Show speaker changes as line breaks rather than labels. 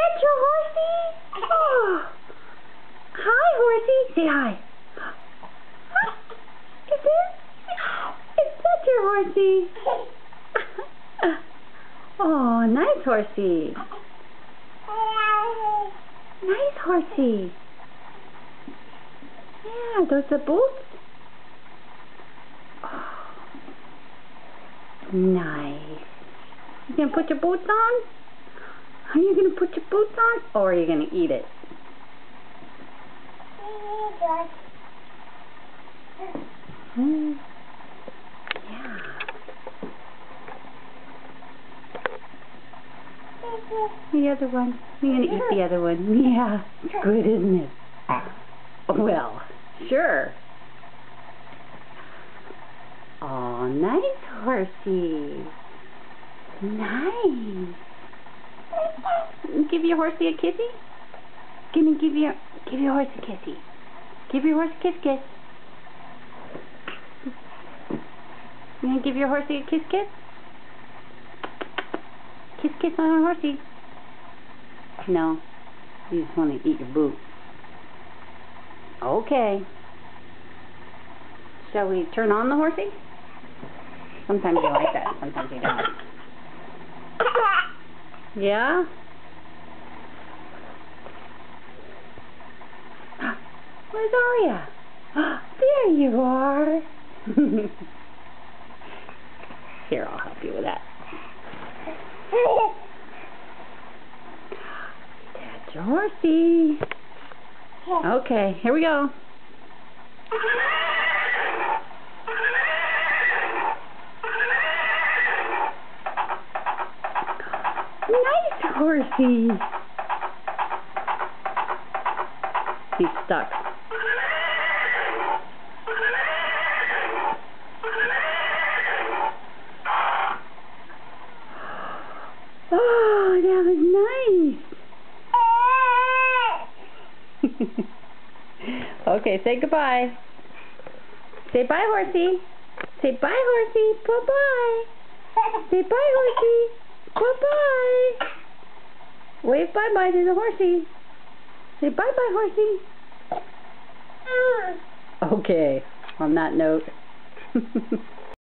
that your horsey? Oh. Hi, horsey. Say hi. Is that your horsey? Oh, nice horsey. Nice horsey. Yeah, those are boots. Oh, nice. You gonna put your boots on? Are you gonna put your boots on, or are you gonna eat it? Mm. Yeah. The other one. You're gonna eat the other one. Yeah. It's good, isn't it? Well, sure. Oh, nice horsey. Nice. Give your horsey a kissy. Give your horse a kissy. Give your horse a kiss. You gonna give your horsey a kiss? Kiss on a horsey. No, you just want to eat your boot. Okay. Shall we turn on the horsey? Sometimes you like that, sometimes you don't. Yeah? Where's Aria? There you are. Here, I'll help you with that. That's your horsey. Okay, here we go. Nice horsey. He's stuck. Oh, that was nice. Okay, say goodbye. Say bye, horsey. Say bye, horsey. Bye-bye. Say bye, horsey. Bye-bye. Wave bye-bye to the horsey. Say bye-bye, horsey. Okay, on that note.